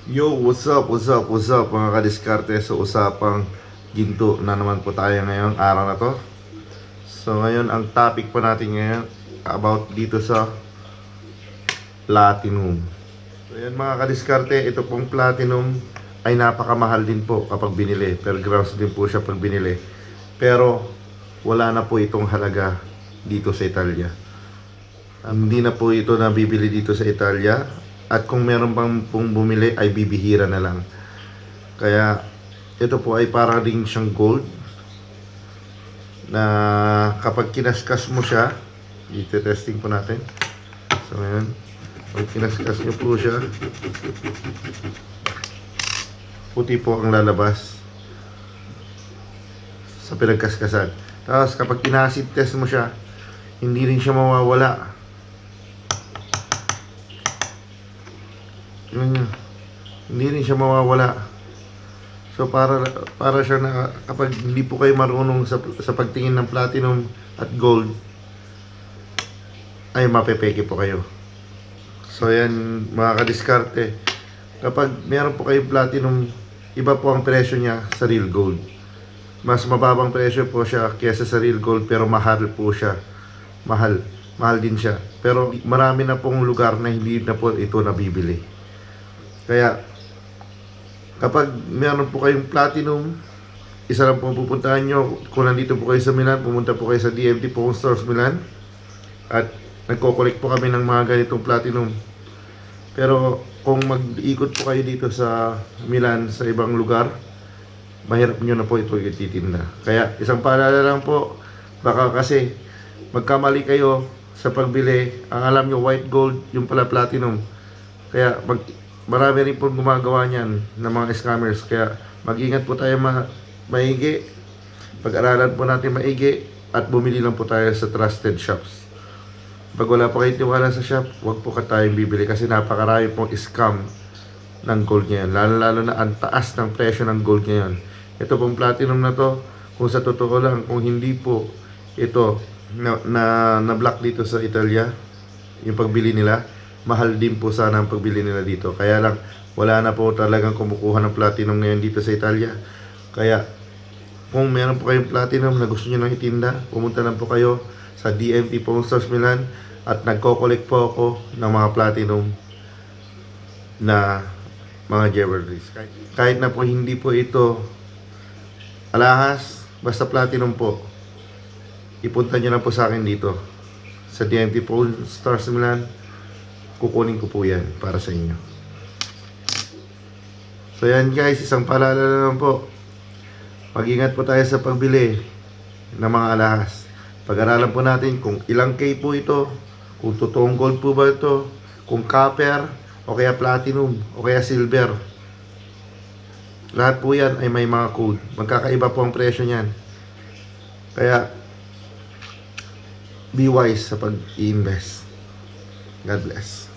Yo, what's up mga kadiskarte sa usapang ginto na naman po tayo ngayong araw na to. So ngayon, ang topic po natin ngayon about dito sa platinum. So yan mga kadiskarte, ito pong platinum ay napakamahal din po kapag binili. Per grams din po siya pag binili. Pero wala na po itong halaga dito sa Italia. Hindi na po ito nabibili dito sa Italia. At kung meron pang pong bumili ay bibihira na lang. Kaya ito po ay para ring siyang gold na kapag kinaskas mo siya, i-testing po natin. So ngayon, pag kinaskas nyo po siya, puti po ang lalabas sa pinagkaskasan. Tapos kapag in-acid test mo siya, hindi rin siya mawawala. Hindi rin siya mawawala. So para siya na kapag hindi po kayo marunong sa pagtingin ng platinum at gold, ay mapepeke po kayo. So yan mga kadiskarte, kapag meron po kayong platinum, iba po ang presyo niya sa real gold. Mas mababang presyo po siya kaysa sa real gold, pero mahal po siya. Mahal din siya. Pero marami na pong lugar na hindi na po ito nabibili. Kaya kapag meron po kayong platinum, isa lang po pupuntahan nyo. Kung nandito po kayo sa Milan, pumunta po kayo sa DMT Pawn Stores Milan. At nagko-collect po kami ng mga ganitong platinum. Pero kung mag-ikot po kayo dito sa Milan, sa ibang lugar, mahirap nyo na po ito ititinda. Kaya isang paalala lang po, baka kasi magkamali kayo sa pagbili. Ang alam nyo white gold, yung pala platinum. Kaya marami rin po gumagawa niyan ng mga scammers. Kaya mag-ingat po tayo maigi. Pag-aralan po natin maigi at bumili lang po tayo sa trusted shops. Pag wala pa kayong tiwala sa shop, huwag po tayong bibili kasi napakarami pong scam ng gold ngayon. Lalo na ang taas ng presyo ng gold ngayon. Ito pong platinum na to, kung sa totoo lang, kung hindi po ito na block dito sa Italia, yung pagbili nila, mahal din po sana ang pagbili nila dito. Kaya lang, wala na po talagang kumukuha ng platinum ngayon dito sa Italia. Kaya, kung meron po kayong platinum na gusto nyo nang itinda, pumunta lang po kayo sa DMT Pawn Stores Milan at nagko-collect po ako ng mga platinum na mga jewelries. Kahit na po hindi po ito alahas, basta platinum po, ipunta nyo lang po sa akin dito sa DMT Pawn Stores Milan. Kukunin ko po yan para sa inyo. So yan guys, isang paalala lang po. Mag-ingat po tayo sa pagbili ng mga alahas. Pag-aralan po natin kung ilang K po ito, kung totoong gold po ba ito, kung copper, o kaya platinum, o kaya silver. Lahat po yan ay may mga code. Magkakaiba po ang presyo niyan. Kaya, be wise sa pag-i-invest. God bless.